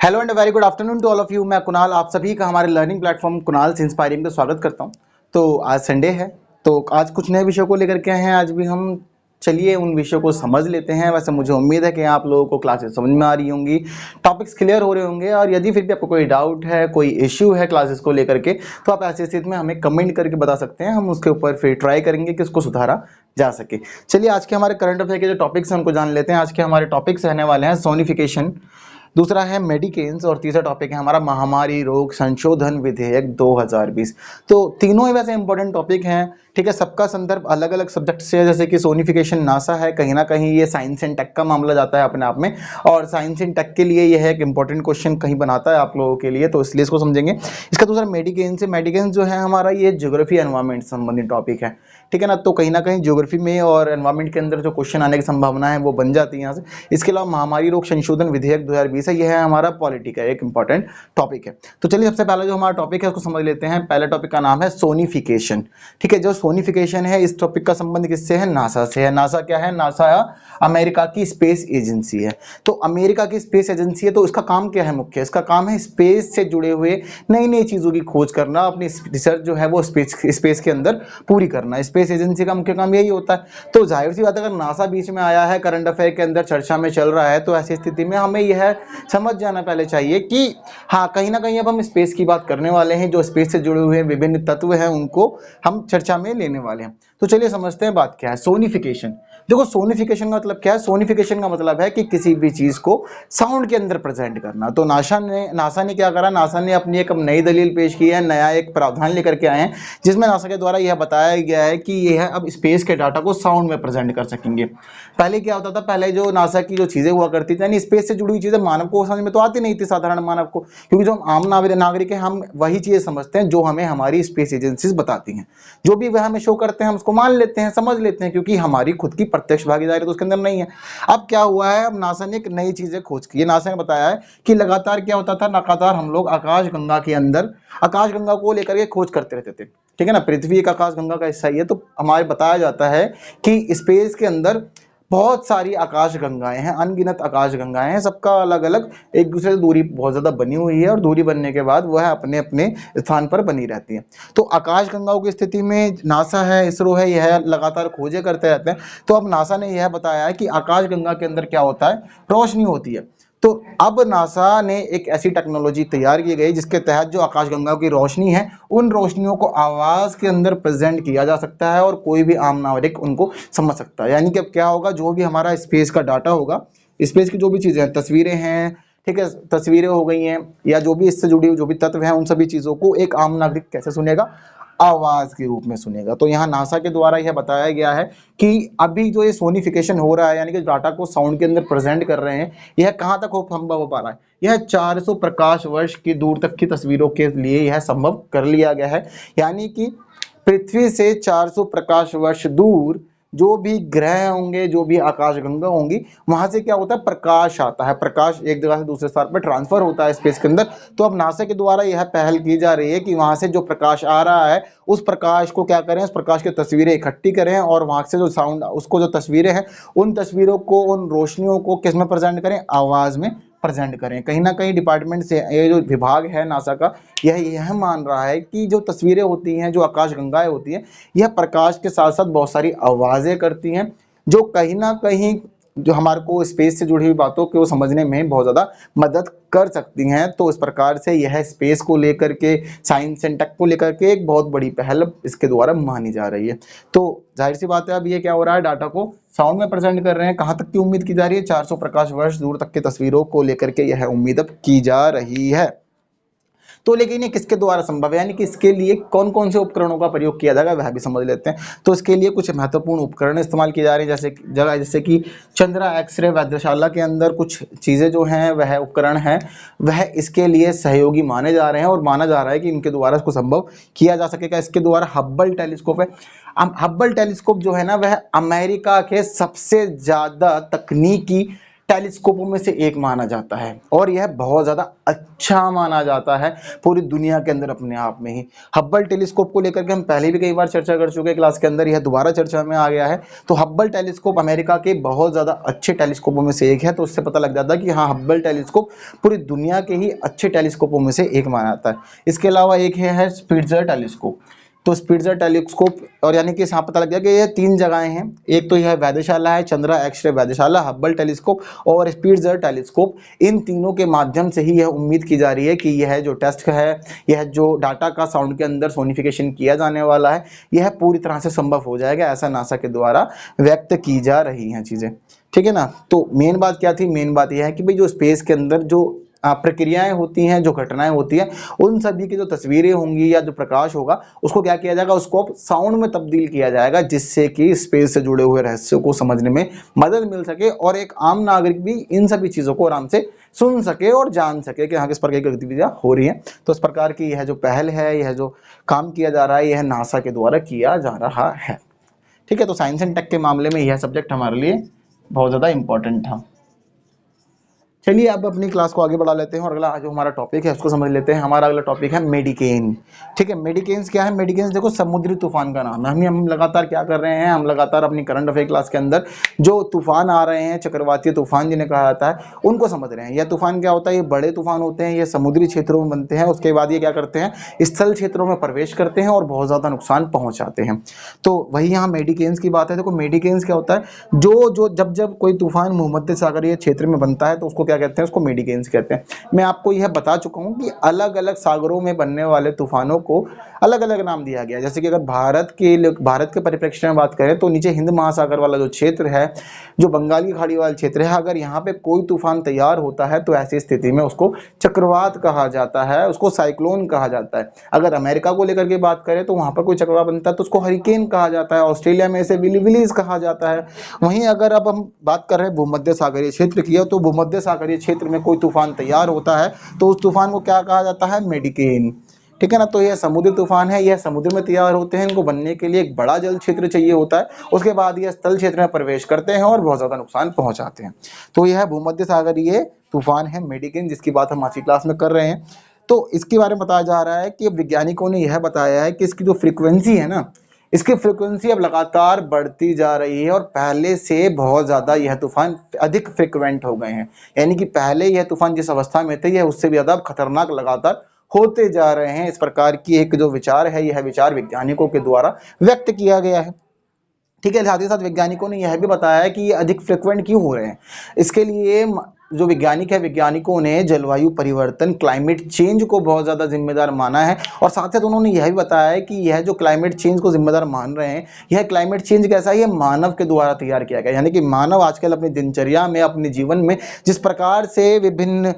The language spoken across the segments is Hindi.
Hello and very good afternoon to all of you. मैं कुणाल आप सभी का हमारे लर्निंग प्लेटफॉर्म कुणाल से इंस्पायरिंग में स्वागत करता हूं। तो आज संडे है, तो आज कुछ नए विषयों को लेकर के आए हैं। आज भी हम चलिए उन विषयों को समझ लेते हैं। वैसे मुझे उम्मीद है कि आप लोगों को क्लासेस समझ में आ रही होंगी, टॉपिक्स क्लियर हो रहे होंगे, और यदि फिर भी आपको कोई डाउट है, कोई इश्यू है क्लासेस को लेकर के, तो आप ऐसी स्थिति में हमें कमेंट करके बता सकते हैं। हम उसके ऊपर फिर ट्राई करेंगे कि उसको सुधारा जा सके। चलिए आज के हमारे करंट अफेयर के जो टॉपिक्स हैं उनको जान लेते हैं। आज के हमारे टॉपिक्स रहने वाले हैं सोनिफिकेशन, दूसरा है मेडिकेन्स, और तीसरा टॉपिक है हमारा महामारी रोग संशोधन विधेयक 2020। तो तीनों ही वैसे इंपॉर्टेंट टॉपिक हैं, ठीक है। सबका संदर्भ अलग अलग सब्जेक्ट से है। जैसे कि सोनिफिकेशन नासा है, कहीं ना कहीं ये साइंस एंड टेक का मामला जाता है अपने आप में, और साइंस एंड टेक के लिए यह एक इंपॉर्टेंट क्वेश्चन कहीं बनाता है आप लोगों के लिए, तो इसलिए इसको समझेंगे। इसका दूसरा मेडिकेन्स है। मेडिकेन्स जो है हमारा ये ज्योग्राफी एनवायरमेंट संबंधित टॉपिक है, ठीक है ना। तो कहीं ना कहीं ज्योग्राफी में और एनवायरमेंट के अंदर जो क्वेश्चन आने की संभावना है वो बन जाती है यहाँ से। इसके अलावा महामारी रोग संशोधन विधेयक 2020 है, यह है हमारा पॉलिटी का एक इंपॉर्टेंट टॉपिक है। तो चलिए सबसे पहले जो हमारा टॉपिक है उसको समझ लेते हैं। पहले टॉपिक का नाम है सोनिफिकेशन, ठीक है। जो सोनिफिकेशन है इस टॉपिक का संबंध किससे है? नासा से है। नासा क्या है? नासा अमेरिका की स्पेस एजेंसी है। तो अमेरिका की स्पेस एजेंसी है, तो इसका काम क्या है? मुख्य इसका काम है स्पेस से जुड़े हुए नई नई चीजों की खोज करना, अपनी रिसर्च जो है वो स्पेस के अंदर पूरी करना। स्पेस एजेंसी का मुख्य काम यही होता है। तो जाहिर सी बात है, अगर नासा बीच में आया है, करंट अफेयर के अंदर चर्चा में चल रहा है, तो ऐसी स्थिति में हमें यह समझ जाना पहले चाहिए कि हाँ, कहीं ना कहीं अब हम स्पेस की बात करने वाले हैं। जो स्पेस से जुड़े हुए विभिन्न तत्व हैं उनको हम चर्चा में लेने वाले हैं। तो चलिए समझते हैं बात क्या है सोनिफिकेशन। देखो सोनिफिकेशन का मतलब क्या है? सोनिफिकेशन का मतलब है कि किसी भी चीज को साउंड के अंदर प्रेजेंट करना। तो नासा ने क्या करा? नासा ने अपनी एक नई दलील पेश की है, नया एक प्रावधान लेकर के आए हैं, जिसमें नासा के द्वारा यह बताया गया है कि यह अब स्पेस के डाटा को साउंड में प्रेजेंट कर सकेंगे। पहले क्या होता था? पहले जो नासा की जो चीजें हुआ करती थी, यानी स्पेस से जुड़ी हुई चीजें मानव को समझ में तो आती नहीं थी, साधारण मानव को, क्योंकि जो हम आम नागरिक हैं हम वही चीजें समझते हैं जो हमें हमारी स्पेस एजेंसीज बताती हैं। जो भी वह हमें शो करते हैं हम उसको मान लेते हैं, समझ लेते हैं, क्योंकि हमारी खुद की प्रत्यक्ष भागीदारी तो उसके अंदर नहीं है। अब क्या हुआ है? अब नासा ने एक नई चीजें खोज की है। नासा ने बताया है कि लगातार क्या होता था, लगातार हम लोग आकाश गंगा के अंदर आकाश गंगा को लेकर के खोज करते रहते थे, ठीक है ना। पृथ्वी एक आकाश गंगा का हिस्सा ही है। तो हमारे बताया जाता है कि स्पेस के अंदर बहुत सारी आकाश गंगाएं हैं, अनगिनत आकाश गंगाएं हैं। सबका अलग अलग एक दूसरे से दूरी बहुत ज्यादा बनी हुई है, और दूरी बनने के बाद वह अपने अपने स्थान पर बनी रहती है। तो आकाश गंगाओं की स्थिति में नासा है, इसरो है, यह लगातार खोजें करते रहते हैं। तो अब नासा ने यह बताया है कि आकाश गंगा के अंदर क्या होता है? रोशनी होती है। तो अब नासा ने एक ऐसी टेक्नोलॉजी तैयार की गई जिसके तहत जो आकाशगंगा की रोशनी है, उन रोशनियों को आवाज के अंदर प्रेजेंट किया जा सकता है, और कोई भी आम नागरिक उनको समझ सकता है। यानी कि अब क्या होगा? जो भी हमारा स्पेस का डाटा होगा, स्पेस की जो भी चीजें हैं, तस्वीरें हैं, ठीक है, तस्वीरें हो गई हैं, या जो भी इससे जुड़ी हुई जो भी तत्व हैं, उन सभी चीजों को एक आम नागरिक कैसे सुनेगा? आवाज के रूप में सुनेगा। तो यहाँ नासा के द्वारा यह बताया गया है कि अभी जो ये सोनिफिकेशन हो रहा है, यानी कि डाटा को साउंड के अंदर प्रेजेंट कर रहे हैं, यह कहाँ तक संभव हो पा रहा है? यह 400 प्रकाश वर्ष की दूर तक की तस्वीरों के लिए यह संभव कर लिया गया है। यानी कि पृथ्वी से 400 प्रकाश वर्ष दूर जो भी ग्रह होंगे, जो भी आकाशगंगा होंगी, वहां से क्या होता है? प्रकाश आता है। प्रकाश एक जगह से दूसरे स्थान पर ट्रांसफर होता है स्पेस के अंदर। तो अब नासा के द्वारा यह पहल की जा रही है कि वहां से जो प्रकाश आ रहा है, उस प्रकाश को क्या करें? उस प्रकाश की तस्वीरें इकट्ठी करें, और वहां से जो साउंड, उसको जो तस्वीरें हैं, उन तस्वीरों को, उन रोशनियों को किस में प्रेजेंट करें? आवाज में प्रेजेंट करें। कहीं ना कहीं डिपार्टमेंट से ये जो विभाग है नासा का, यह मान रहा है कि जो तस्वीरें होती हैं, जो आकाश गंगाएं होती हैं, यह प्रकाश के साथ साथ बहुत सारी आवाजें करती हैं, जो कहीं ना कहीं जो हमारे को स्पेस से जुड़ी हुई बातों को समझने में बहुत ज्यादा मदद कर सकती हैं। तो इस प्रकार से यह स्पेस को लेकर के, साइंस एंड टेक को लेकर के एक बहुत बड़ी पहल इसके द्वारा मानी जा रही है। तो जाहिर सी बात है, अब ये क्या हो रहा है? डाटा को साउंड में प्रेजेंट कर रहे हैं। कहां तक की उम्मीद की जा रही है? 400 प्रकाश वर्ष दूर तक की तस्वीरों को लेकर के यह उम्मीद अब की जा रही है। तो लेकिन ये किसके द्वारा संभव है? यानी कि इसके लिए कौन कौन से उपकरणों का प्रयोग किया जाएगा वह भी समझ लेते हैं। तो इसके लिए कुछ महत्वपूर्ण उपकरण इस्तेमाल किए जा रहे हैं, जैसे कि चंद्रा एक्सरे वेधशाला के अंदर कुछ चीजें जो हैं, वह उपकरण हैं, वह इसके लिए सहयोगी माने जा रहे हैं, और माना जा रहा है कि इनके द्वारा इसको संभव किया जा सकेगा। इसके द्वारा हब्बल टेलीस्कोप है। हब्बल टेलीस्कोप जो है ना, वह अमेरिका के सबसे ज्यादा तकनीकी टेलीस्कोपों में से एक माना जाता है और यह बहुत ज़्यादा अच्छा माना जाता है पूरी दुनिया के अंदर अपने आप में ही। हब्बल टेलीस्कोप को लेकर के हम पहले भी कई बार चर्चा कर चुके हैं क्लास के अंदर, यह दोबारा चर्चा में आ गया है। तो हब्बल टेलीस्कोप अमेरिका के बहुत ज़्यादा अच्छे टेलीस्कोपों में से एक है, तो उससे पता लग जाता है कि हाँ, हब्बल टेलीस्कोप पूरी दुनिया के ही अच्छे टेलीस्कोपों में से एक माना जाता है। इसके अलावा एक है स्पिट्जर टेलीस्कोप। तो स्पिट्जर टेलीस्कोप, और यानी कि यहाँ पता लग गया कि ये 3 जगहें हैं, एक तो यह वेधशाला है, चंद्रा एक्स-रे वेधशाला, हब्बल टेलीस्कोप और स्पिट्जर टेलीस्कोप। इन तीनों के माध्यम से ही यह उम्मीद की जा रही है कि यह जो टेस्ट है, यह जो डाटा का साउंड के अंदर सोनिफिकेशन किया जाने वाला है, यह पूरी तरह से संभव हो जाएगा, ऐसा नासा के द्वारा व्यक्त की जा रही हैं चीज़ें। ठीक है ना। तो मेन बात क्या थी? मेन बात यह है कि भाई जो स्पेस के अंदर जो प्रक्रियाएं होती हैं, जो घटनाएं होती हैं, उन सभी की जो तस्वीरें होंगी या जो प्रकाश होगा, उसको क्या किया जाएगा? उसको साउंड में तब्दील किया जाएगा, जिससे कि स्पेस से जुड़े हुए रहस्यों को समझने में मदद मिल सके और एक आम नागरिक भी इन सभी चीज़ों को आराम से सुन सके और जान सके कि हाँ, किस प्रकार की गतिविधियां हो रही हैं। तो इस प्रकार की यह जो पहल है, यह जो काम किया जा रहा है, यह नासा के द्वारा किया जा रहा है। ठीक है। तो साइंस एंड टेक के मामले में यह सब्जेक्ट हमारे लिए बहुत ज़्यादा इंपॉर्टेंट था। चलिए अब अपनी क्लास को आगे बढ़ा लेते हैं और अगला जो हमारा टॉपिक है उसको समझ लेते हैं। हमारा अगला टॉपिक है मेडिकेन। ठीक है। मेडिकेन्स क्या है? मेडिकेन्स देखो समुद्री तूफान का नाम है। हम लगातार क्या कर रहे हैं? हम लगातार अपनी करंट अफेयर क्लास के अंदर जो तूफान आ रहे हैं, चक्रवातीय तूफान जिन्हें कहा जाता है, उनको समझ रहे हैं। यह तूफान क्या होता है? ये बड़े तूफान होते हैं, ये समुद्री क्षेत्रों में बनते हैं, उसके बाद ये क्या करते हैं? स्थल क्षेत्रों में प्रवेश करते हैं और बहुत ज़्यादा नुकसान पहुँचाते हैं। तो वही यहाँ मेडिकेन्स की बात है। देखो मेडिकेन्स क्या होता है? जब कोई तूफान भूमध्य सागरीय क्षेत्र में बनता है तो उसको क्या कहते हैं? उसको मेडिकेन्स कहते हैं। मैं आपको यह बता चुका हूं कि अलग अलग सागरों में बनने वाले तूफानों को अलग अलग नाम दिया गया है। जैसे कि अगर भारत के परिप्रेक्ष्य में बात करें तो नीचे हिंद महासागर वाला जो क्षेत्र है, जो बंगाली खाड़ी वाला क्षेत्र है, अगर यहाँ पे कोई तूफान तैयार होता है तो ऐसी स्थिति में उसको चक्रवात कहा जाता है, उसको साइक्लोन कहा जाता है। अगर अमेरिका को लेकर के बात करें तो वहां पर कोई चक्रवात बनता है तो उसको हरिकेन कहा जाता है। ऑस्ट्रेलिया में इसे विलीज कहा जाता है। वहीं अगर अब हम बात कर रहे हैं भूमध्य सागरीय क्षेत्र की, तो भूमध्य सागरीय क्षेत्र में कोई तूफान तैयार होता है तो उस तूफान को क्या कहा जाता है? मेडिकेन। ठीक है ना। तो यह समुद्री तूफान है, यह समुद्र में तैयार होते हैं। इनको बनने के लिए एक बड़ा जल क्षेत्र चाहिए होता है, उसके बाद यह स्थल क्षेत्र में प्रवेश करते हैं और बहुत ज्यादा नुकसान पहुंचाते हैं। तो यह भूमध्य सागरीय तूफान है मेडिकेन, जिसकी बात हम आज की क्लास में कर रहे हैं। तो इसके बारे में बताया जा रहा है कि वैज्ञानिकों ने यह बताया है कि इसकी जो फ्रीक्वेंसी है ना, इसकी फ्रीक्वेंसी अब लगातार बढ़ती जा रही है और पहले से बहुत ज़्यादा यह तूफान अधिक फ्रीक्वेंट हो गए हैं। यानी कि पहले यह तूफान जिस अवस्था में थे, यह उससे भी ज़्यादा खतरनाक लगातार होते जा रहे हैं। इस प्रकार की एक जो विचार है, यह विचार वैज्ञानिकों के द्वारा व्यक्त किया गया है। ठीक है। साथ ही साथ वैज्ञानिकों ने यह भी बताया है कि ये अधिक फ्रिक्वेंट क्यों हो रहे हैं। इसके लिए जो वैज्ञानिकों ने जलवायु परिवर्तन, क्लाइमेट चेंज को बहुत ज़्यादा जिम्मेदार माना है। और साथ साथ उन्होंने यह भी बताया है कि यह जो क्लाइमेट चेंज को जिम्मेदार मान रहे हैं, यह क्लाइमेट चेंज कैसा है? यह मानव के द्वारा तैयार किया गया। यानी कि मानव आजकल अपनी दिनचर्या में, अपने जीवन में जिस प्रकार से विभिन्न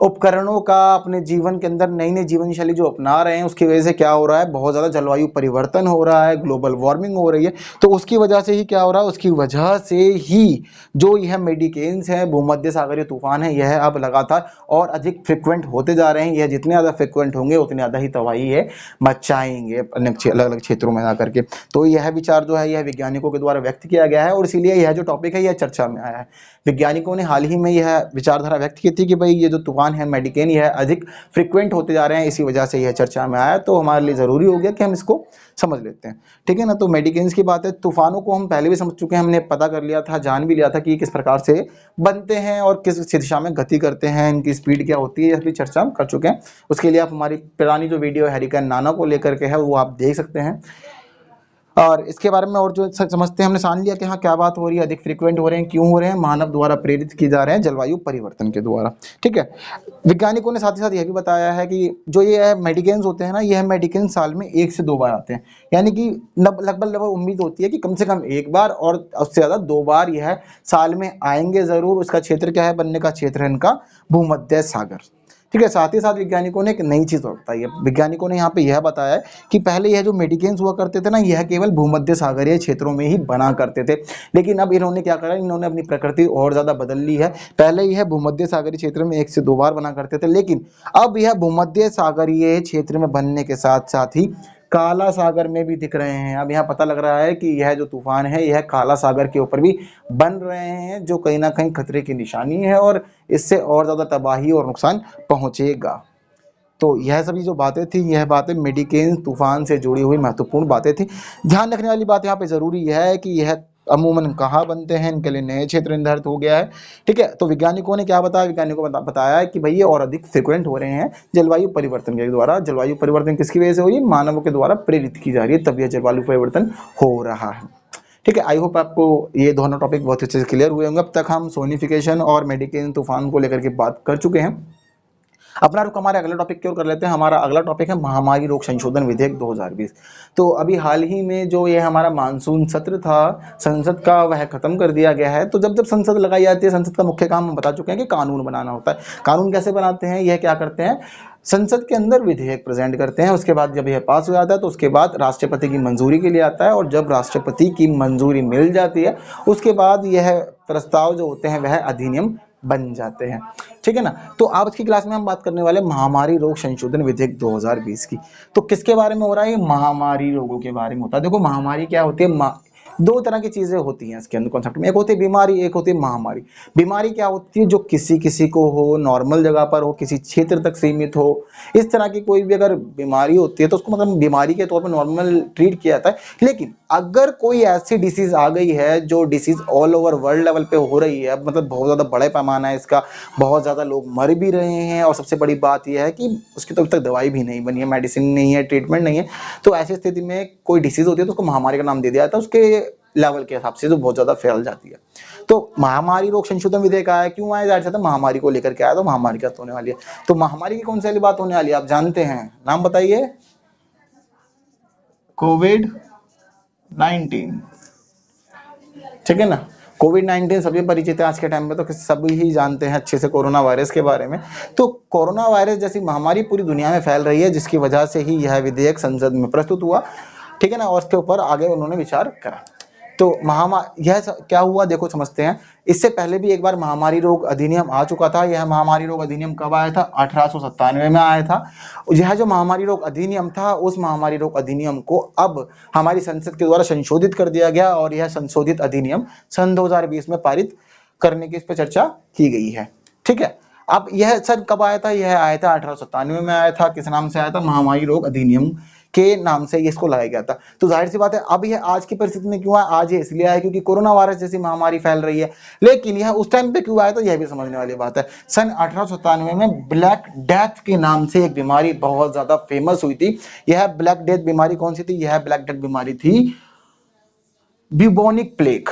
उपकरणों का अपने जीवन के अंदर नई नई जीवन शैली जो अपना रहे हैं, उसकी वजह से क्या हो रहा है? बहुत ज़्यादा जलवायु परिवर्तन हो रहा है, ग्लोबल वार्मिंग हो रही है। तो उसकी वजह से ही क्या हो रहा है? उसकी वजह से ही जो यह मेडिकेन्स है, भूमध्य सागरीय तूफान है, यह अब लगातार और अधिक फ्रिक्वेंट होते जा रहे हैं। यह जितने ज़्यादा फ्रिक्वेंट होंगे उतने ज़्यादा ही तबाही है मचाएंगे अलग अलग क्षेत्रों में जाकर के। तो यह विचार जो है, यह वैज्ञानिकों के द्वारा व्यक्त किया गया है और इसीलिए यह जो टॉपिक है, यह चर्चा में आया है। वैज्ञानिकों ने हाल ही में यह विचारधारा व्यक्त की थी कि भाई ये जो तूफान है मेडिकेन, यह अधिक फ्रिक्वेंट होते जा रहे हैं, इसी वजह से यह चर्चा में आया। तो हमारे लिए ज़रूरी हो गया कि हम इसको समझ लेते हैं। ठीक है ना। तो मेडिकेन्स की बात है। तूफानों को हम पहले भी समझ चुके हैं, हमने पता कर लिया था, जान भी लिया था कि किस प्रकार से बनते हैं और किस दिशा में गति करते हैं, इनकी स्पीड क्या होती है, यह भी चर्चा हम कर चुके हैं। उसके लिए आप हमारी पुरानी जो वीडियो है हरिकेन नाना को लेकर के है, वो आप देख सकते हैं। और इसके बारे में और जो समझते हैं, हमने जान लिया कि हाँ क्या बात हो रही है, अधिक फ्रीक्वेंट हो रहे हैं, क्यों हो रहे हैं? मानव द्वारा प्रेरित किए जा रहे हैं, जलवायु परिवर्तन के द्वारा। ठीक है। वैज्ञानिकों ने साथ ही साथ यह भी बताया है कि जो ये मेडिकेन्स होते हैं ना, यह मेडिकेन्स साल में 1 से 2 बार आते हैं। यानी कि लगभग उम्मीद होती है कि कम से कम 1 बार और उससे ज़्यादा 2 बार यह साल में आएंगे ज़रूर। उसका क्षेत्र क्या है? बनने का क्षेत्र है इनका भूमध्य सागर। ठीक है। साथ ही साथ वैज्ञानिकों ने एक नई चीज़ और बताई है। वैज्ञानिकों ने यहाँ पे यह बताया है कि पहले यह जो मेडिकेन्स हुआ करते थे ना, यह केवल भूमध्य सागरीय क्षेत्रों में ही बना करते थे। लेकिन अब इन्होंने क्या करा? इन्होंने अपनी प्रकृति और ज़्यादा बदल ली है। पहले यह भूमध्य सागरीय क्षेत्र में 1 से 2 बार बना करते थे, लेकिन अब यह भूमध्य सागरीय क्षेत्र में बनने के साथ साथ ही काला सागर में भी दिख रहे हैं। अब यहाँ पता लग रहा है कि यह जो तूफान है यह काला सागर के ऊपर भी बन रहे हैं, जो कहीं ना कहीं खतरे की निशानी है और इससे और ज्यादा तबाही और नुकसान पहुंचेगा। तो यह सभी जो बातें थी, यह बातें मेडिकेन तूफान से जुड़ी हुई महत्वपूर्ण बातें थी। ध्यान रखने वाली बात यहाँ पे जरूरी यह है कि यह अमूमन कहाँ बनते हैं, इनके लिए नए क्षेत्र निर्धारित हो गया है। ठीक है, तो वैज्ञानिकों ने क्या बताया, वैज्ञानिकों ने बताया है कि भाई ये और अधिक फ्रिक्वेंट हो रहे हैं जलवायु परिवर्तन के द्वारा। जलवायु परिवर्तन किसकी वजह से हो रही है, मानवों के द्वारा प्रेरित की जा रही है, तब यह जलवायु परिवर्तन हो रहा है। ठीक है, आई होप आपको ये दोनों टॉपिक बहुत अच्छे से क्लियर हुए होंगे। अब तक हम सोनिफिकेशन और मेडिकेन तूफान को लेकर के बात कर चुके हैं। अपना रुख हमारे अगले टॉपिक की ओर कर लेते हैं। हमारा अगला टॉपिक है महामारी रोग संशोधन विधेयक 2020। तो अभी हाल ही में जो ये हमारा मानसून सत्र था संसद का, वह खत्म कर दिया गया है। तो जब जब संसद लगाई जाती है, संसद का मुख्य काम हम बता चुके हैं कि कानून बनाना होता है। कानून कैसे बनाते हैं, यह क्या करते हैं, संसद के अंदर विधेयक प्रेजेंट करते हैं, उसके बाद जब यह पास हो जाता है तो उसके बाद राष्ट्रपति की मंजूरी के लिए आता है, और जब राष्ट्रपति की मंजूरी मिल जाती है उसके बाद यह प्रस्ताव जो होते हैं वह अधिनियम बन जाते हैं। ठीक है ना। तो आज की क्लास में हम बात करने वाले महामारी रोग संशोधन विधेयक 2020 की। तो किसके बारे में हो रहा है, ये महामारी रोगों के बारे में होता है। देखो महामारी क्या होती है, दो तरह की चीजें होती हैं इसके अंदर कॉन्सेप्ट में, एक होती है बीमारी, एक होती है महामारी। बीमारी क्या होती है, जो किसी किसी को हो, नॉर्मल जगह पर हो, किसी क्षेत्र तक सीमित हो, इस तरह की कोई भी अगर बीमारी होती है तो उसको मतलब बीमारी के तौर पर नॉर्मल ट्रीट किया जाता है। लेकिन अगर कोई ऐसी डिसीज आ गई है जो disease all over world level पे हो रही है, मतलब बहुत ज्यादा बड़े पैमाना है इसका, बहुत ज्यादा लोग मर भी रहे हैं, और सबसे बड़ी बात यह है कि उसकी तो अभी तक दवाई भी नहीं बनी है, मेडिसिन नहीं है, ट्रीटमेंट नहीं है, तो ऐसी स्थिति में कोई डिसीज होती है तो उसको महामारी का नाम दे दिया जाता है उसके लेवल के हिसाब से, जो बहुत ज्यादा फैल जाती है। तो महामारी रोग संशोधन विधेयक आया क्यों आया, जाहिर सी बात है महामारी को लेकर के आया, तो महामारी क्या होने वाली है। तो महामारी की कौन सी वाली बात होने वाली है, आप जानते हैं, नाम बताइए, कोविड 19। ठीक है ना, कोविड 19 सभी परिचित है आज के टाइम में, तो सभी ही जानते हैं अच्छे से कोरोना वायरस के बारे में। तो कोरोना वायरस जैसी महामारी पूरी दुनिया में फैल रही है, जिसकी वजह से ही यह विधेयक संसद में प्रस्तुत हुआ। ठीक है ना, और उसके ऊपर आगे उन्होंने विचार करा। तो महामारी यह क्या हुआ, देखो समझते हैं। इससे पहले भी एक बार महामारी रोग अधिनियम आ चुका था। यह महामारी रोग अधिनियम कब आया था, 1897 में आया था। यह जो महामारी रोग अधिनियम था, उस महामारी रोग अधिनियम को अब हमारी संसद के द्वारा संशोधित कर दिया गया, और यह संशोधित अधिनियम सन 2020 में पारित करने की इस पर चर्चा की गई है। ठीक है, अब यह सर कब आया था, यह आया था 1897 में आया था। किस नाम से आया था, महामारी रोग अधिनियम के नाम से इसको लाया गया था। तो जाहिर सी बात है अब यह आज की परिस्थिति में क्यों आया, आज ये इसलिए आया क्योंकि कोरोना वायरस जैसी महामारी फैल रही है। लेकिन यह उस टाइम पे क्यों आया, तो यह भी समझने वाली बात है। सन 1897 में ब्लैक डेथ के नाम से एक बीमारी बहुत ज्यादा फेमस हुई थी। यह ब्लैक डेथ बीमारी कौन सी थी, यह ब्लैक डेथ बीमारी थी ब्यूबोनिक प्लेग।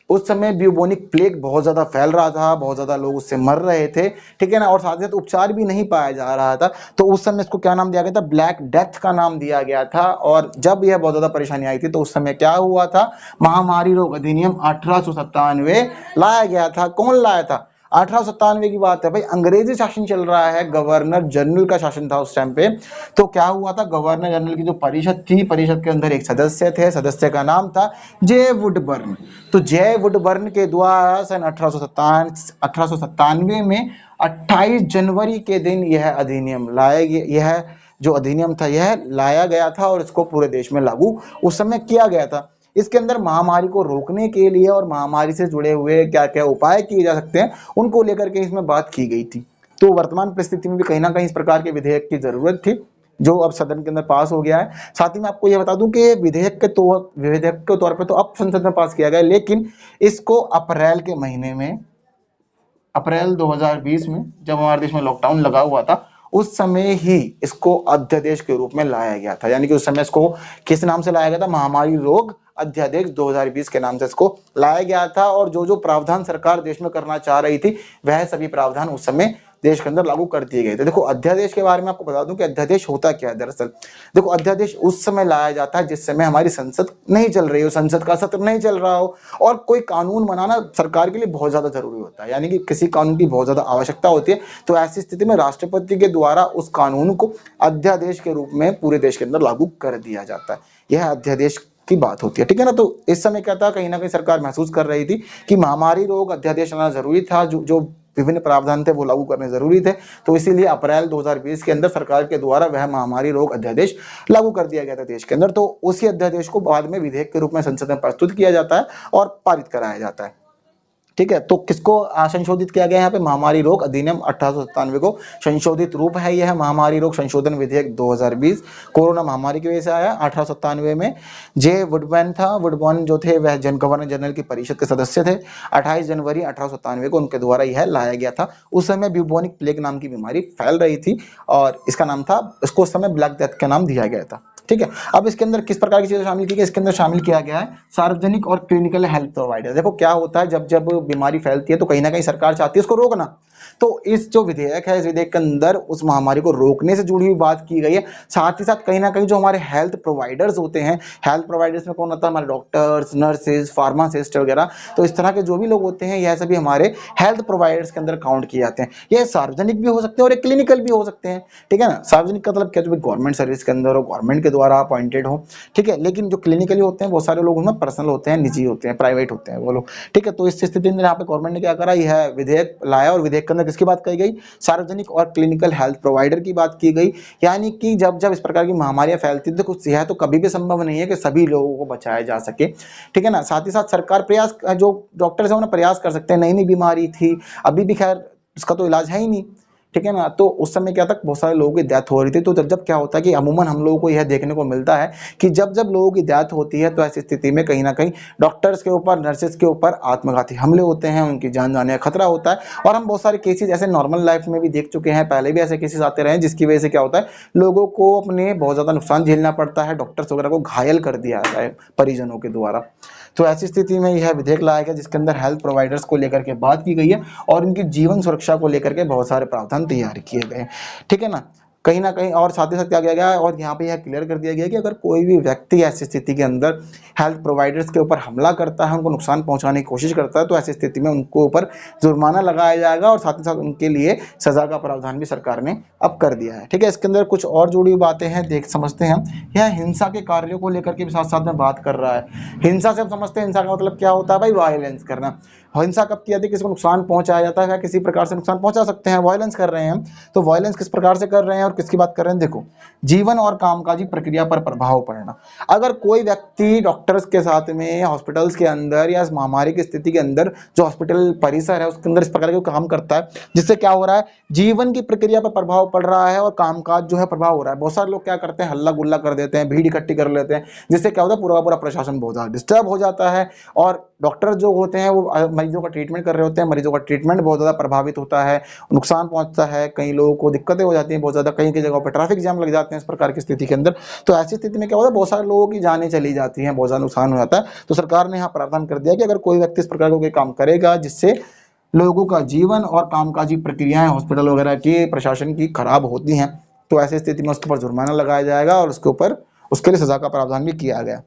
उस समय ब्यूबोनिक प्लेग बहुत ज्यादा फैल रहा था, बहुत ज्यादा लोग उससे मर रहे थे। ठीक है ना, और साथ ही साथ उपचार भी नहीं पाया जा रहा था। तो उस समय इसको क्या नाम दिया गया था, ब्लैक डेथ का नाम दिया गया था। और जब यह बहुत ज्यादा परेशानी आई थी तो उस समय क्या हुआ था, महामारी रोग अधिनियम 1897 लाया गया था। कौन लाया था, 1897 की बात है भाई, अंग्रेजी शासन चल रहा है, गवर्नर जनरल का शासन था उस टाइम पे। तो क्या हुआ था, गवर्नर जनरल की जो परिषद थी, परिषद के अंदर एक सदस्य थे, सदस्य का नाम था जे वुडबर्न। तो जे वुडबर्न के द्वारा सन 1897 में 28 जनवरी के दिन यह अधिनियम लाया गया। यह जो अधिनियम था यह लाया गया था और इसको पूरे देश में लागू उस समय किया गया था। इसके अंदर महामारी को रोकने के लिए और महामारी से जुड़े हुए क्या क्या उपाय किए जा सकते हैं उनको लेकर के इसमें बात की गई थी। तो वर्तमान परिस्थिति में भी कहीं ना कहीं इस प्रकार के विधेयक की जरूरत थी, जो अब सदन के अंदर पास हो गया है। साथ ही मैं आपको यह बता दूं कि विधेयक के तौर पे तो अब संसद में पास किया गया, लेकिन इसको अप्रैल के महीने में, अप्रैल 2020 में जब हमारे देश में लॉकडाउन लगा हुआ था, उस समय ही इसको अध्यादेश के रूप में लाया गया था। यानी कि उस समय इसको किस नाम से लाया गया था, महामारी रोग अध्यादेश 2020 के नाम से इसको लाया गया था। और जो जो प्रावधान सरकार देश में करना चाह रही थी वह सभी प्रावधान उस समय देश के अंदर लागू कर दिए गए थे। देखो अध्यादेश के बारे में आपको बता दूं कि अध्यादेश होता क्या है। दरअसल देखो अध्यादेश उस समय लाया जाता है जिस समय हमारी संसद नहीं चल रही हो, संसद का सत्र नहीं चल रहा हो, और कोई कानून बनाना सरकार के लिए बहुत ज्यादा जरूरी होता है, यानी कि किसी कानून की बहुत ज्यादा आवश्यकता होती है। तो ऐसी स्थिति में राष्ट्रपति के द्वारा उस कानून को अध्यादेश के रूप में पूरे देश के अंदर लागू कर दिया जाता है। यह अध्यादेश की बात होती है। ठीक है ना, तो इस समय क्या था, कहीं ना कहीं सरकार महसूस कर रही थी कि महामारी रोग अध्यादेश लाना जरूरी था, जो विभिन्न प्रावधान थे वो लागू करने जरूरी थे, तो इसीलिए अप्रैल 2020 के अंदर सरकार के द्वारा वह महामारी रोग अध्यादेश लागू कर दिया गया था देश के अंदर। तो उसी अध्यादेश को बाद में विधेयक के रूप में संसद में प्रस्तुत किया जाता है और पारित कराया जाता है। ठीक है, तो किसको संशोधित किया गया है यहाँ पे? महामारी रोग अधिनियम 1897 को संशोधित रूप है यह महामारी रोग संशोधन विधेयक 2020। कोरोना महामारी की वजह से आया 1897 में। जे वुडबर्न था, वुडबर्न जो थे वह गवर्नर जनरल की परिषद के सदस्य थे। 28 जनवरी 1897 को उनके द्वारा यह लाया गया था। उस समय ब्यूबोनिक प्लेग नाम की बीमारी फैल रही थी और इसका नाम था, इसको उस समय ब्लैक डेथ का नाम दिया गया था। ठीक है, अब इसके अंदर किस प्रकार की चीजें शामिल की गई? इसके अंदर शामिल किया गया है सार्वजनिक और क्लिनिकल हेल्थ प्रोवाइडर। देखो क्या होता है, जब जब बीमारी फैलती है तो कहीं ना कहीं सरकार चाहती है उसको रोकना। तो इस जो विधेयक है, इस विधेयक के अंदर उस महामारी को रोकने से जुड़ी हुई बात की गई है। साथ ही साथ कहीं ना कहीं जो हमारे हेल्थ प्रोवाइडर्स होते हैं, हेल्थ प्रोवाइडर्स में कौन होता है? हमारे डॉक्टर्स, नर्सेज, फार्मासिस्ट वगैरह। तो इस तरह के जो भी लोग होते हैं यह सभी हमारे हेल्थ प्रोवाइडर्स के अंदर काउंट किए जाते हैं। यह सार्वजनिक भी हो सकते हैं और क्लिनिकल भी हो सकते हैं। ठीक है ना, सार्वजनिक का मतलब क्या? जो गवर्नमेंट सर्विस के अंदर हो, गवर्नमेंट के द्वारा अपॉइंटेड हो। ठीक है, लेकिन जो क्लिनिकली होते हैं बहुत सारे लोग उनमें पर्सनल होते हैं, निजी होते हैं, प्राइवेट होते हैं वो लोग। ठीक है, तो इस स्थिति में यहाँ पे गवर्नमेंट ने क्या करा? यह विधेयक लाया और विधेयक के अंदर किसकी बात कही गई? सार्वजनिक और क्लिनिकल हेल्थ प्रोवाइडर की बात की गई। यानी कि जब जब इस प्रकार की महामारियां फैलती है तो कुछ यह तो कभी भी संभव नहीं है कि सभी लोगों को बचाया जा सके। ठीक है ना, साथ ही साथ सरकार प्रयास, जो डॉक्टर्स है उन्हें प्रयास कर सकते हैं। नई नई बीमारी थी, अभी भी खैर उसका तो इलाज है ही नहीं। ठीक है ना, तो उस समय क्या था, बहुत सारे लोगों की डेथ हो रही थी। तो जब जब क्या होता है कि अमूमन हम लोगों को यह देखने को मिलता है कि जब जब लोगों की डेथ होती है तो ऐसी स्थिति में कहीं ना कहीं डॉक्टर्स के ऊपर, नर्सेस के ऊपर आत्मघाती हमले होते हैं, उनकी जान जाने का खतरा होता है। और हम बहुत सारे केसेस ऐसे नॉर्मल लाइफ में भी देख चुके हैं, पहले भी ऐसे केसेस आते रहे जिसकी वजह से क्या होता है, लोगों को अपने बहुत ज्यादा नुकसान झेलना पड़ता है, डॉक्टर्स वगैरह को घायल कर दिया जाता है परिजनों के द्वारा। तो ऐसी स्थिति में यह विधेयक लाया गया जिसके अंदर हेल्थ प्रोवाइडर्स को लेकर के बात की गई है और उनकी जीवन सुरक्षा को लेकर के बहुत सारे प्रावधान तैयार किए गए। ठीक है ना, कहीं ना कहीं और साथ ही साथ क्या किया गया है, और यहाँ पे यह क्लियर कर दिया गया कि अगर कोई भी व्यक्ति ऐसी स्थिति के अंदर हेल्थ प्रोवाइडर्स के ऊपर हमला करता है, उनको नुकसान पहुंचाने की कोशिश करता है, तो ऐसी स्थिति में उनको ऊपर जुर्माना लगाया जाएगा और साथ ही साथ उनके लिए सजा का प्रावधान भी सरकार ने अब कर दिया है। ठीक है, इसके अंदर कुछ और जुड़ी बातें हैं, देख समझते हैं हम। यह हिंसा के कार्यों को लेकर के भी साथ साथ में बात कर रहा है। हिंसा से हम समझते हैं, हिंसा का मतलब क्या होता है भाई? वायलेंस करना। हिंसा कब किया जाती है? किसी को नुकसान पहुंचाया जाता है, किसी प्रकार से नुकसान पहुंचा सकते हैं, वायलेंस कर रहे हैं हम। तो वायलेंस किस प्रकार से कर रहे हैं और किसकी बात कर रहे हैं? देखो, जीवन और कामकाजी प्रक्रिया पर प्रभाव पड़ना। अगर कोई व्यक्ति डॉक्टर्स के साथ में हॉस्पिटल्स के अंदर या इस महामारी की स्थिति के अंदर जो हॉस्पिटल परिसर है उसके अंदर इस प्रकार के काम करता है, जिससे क्या हो रहा है, जीवन की प्रक्रिया पर प्रभाव पड़ रहा है और कामकाज जो है प्रभाव हो रहा है। बहुत सारे लोग क्या करते हैं, हल्ला गुल्ला कर देते हैं, भीड़ इकट्ठी कर लेते हैं, जिससे क्या होता है, पूरा पूरा प्रशासन बहुत ज्यादा डिस्टर्ब हो जाता है। और डॉक्टर जो होते हैं वो मरीजों का ट्रीटमेंट कर रहे होते हैं, मरीजों का ट्रीटमेंट बहुत ज्यादा प्रभावित होता है, नुकसान पहुंचता है, कई लोगों को दिक्कतें हो जाती हैं बहुत ज्यादा, कई कई जगहों पर ट्रैफिक जाम लग जाते हैं इस प्रकार की स्थिति के अंदर। तो ऐसी स्थिति में क्या होता है, बहुत सारे लोगों की जानें चली जाती हैं, बहुत ज्यादा नुकसान हो जाता है। तो सरकार ने यहाँ प्रावधान कर दिया कि अगर कोई व्यक्ति इस प्रकार का कोई काम करेगा जिससे लोगों का जीवन और कामकाजी प्रक्रियाएं हॉस्पिटल वगैरह की, प्रशासन की खराब होती हैं, तो ऐसी स्थिति में उसके ऊपर जुर्माना लगाया जाएगा और उसके ऊपर उसके लिए सजा का प्रावधान भी किया गया।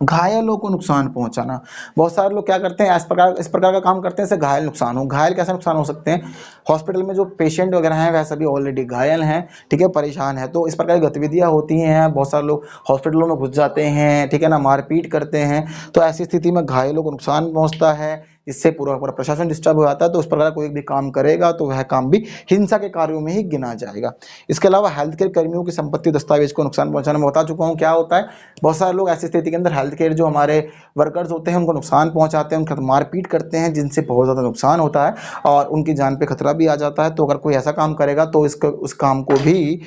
घायलों को नुकसान पहुंचाना। बहुत सारे लोग क्या करते हैं, इस प्रकार का काम करते हैं इससे घायल नुकसान हो। घायल कैसे नुकसान हो सकते हैं? हॉस्पिटल में जो पेशेंट वगैरह हैं वह सभी ऑलरेडी घायल हैं, ठीक है, परेशान है, तो इस प्रकार की गतिविधियां होती हैं, बहुत सारे लोग हॉस्पिटलों में घुस जाते हैं, ठीक है ना, मारपीट करते हैं। तो ऐसी स्थिति में घायलों को नुकसान पहुंचता है, इससे पूरा पूरा प्रशासन डिस्टर्ब हो जाता है। तो उस प्रकार कोई भी काम करेगा तो वह काम भी हिंसा के कार्यों में ही गिना जाएगा। इसके अलावा हेल्थ केयर कर्मियों की संपत्ति दस्तावेज को नुकसान पहुंचाना, मैं बता चुका हूं क्या होता है। बहुत सारे लोग ऐसी स्थिति के अंदर हेल्थ केयर जो हमारे वर्कर्स होते हैं उनको नुकसान पहुंचाते हैं, उनका मारपीट करते हैं, जिनसे बहुत ज़्यादा नुकसान होता है और उनकी जान पे खतरा भी आ जाता है। तो अगर कोई ऐसा काम करेगा तो उस काम को भी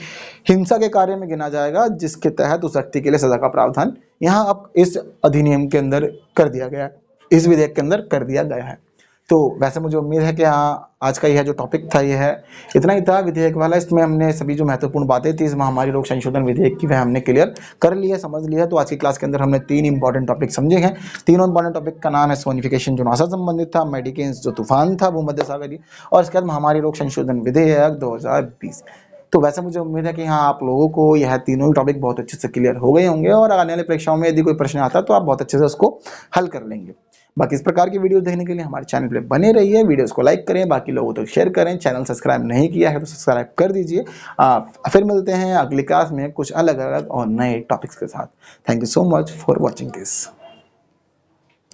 हिंसा के कार्य में गिना जाएगा, जिसके तहत उस व्यक्ति के लिए सजा का प्रावधान यहाँ अब इस अधिनियम के अंदर कर दिया गया है, इस विधेयक के अंदर कर दिया गया है। तो वैसे मुझे उम्मीद है कि हाँ, आज का यह जो टॉपिक था यह है इतना ही था विधेयक वाला। इसमें हमने सभी जो महत्वपूर्ण बातें थी इस महामारी रोग संशोधन विधेयक की वह हमने क्लियर कर लिया, समझ लिया। तो आज की क्लास के अंदर हमने 3 इंपॉर्टेंट टॉपिक समझे हैं। तीनों इंपॉर्टेंट टॉपिक का नाम है सोनिफिकेशन जो नासा संबंधित था, मेडिकेन्स जो तूफान था भूमध्य सागरीय, और इसके बाद महामारी रोग संशोधन विधेयक 2020। तो वैसे मुझे उम्मीद है कि हाँ, आप लोगों को यह तीनों ही टॉपिक बहुत अच्छे से क्लियर हो गए होंगे और आने वाली परीक्षाओं में यदि कोई प्रश्न आता है तो आप बहुत अच्छे से उसको हल कर लेंगे। बाकी इस प्रकार की वीडियोस देखने के लिए हमारे चैनल पे बने रहिए, वीडियोस को लाइक करें, बाकी लोगों तक शेयर करें, चैनल सब्सक्राइब नहीं किया है तो सब्सक्राइब कर दीजिए। फिर मिलते हैं अगली क्लास में कुछ अलग अलग और नए टॉपिक्स के साथ। Thank you so much for watching this.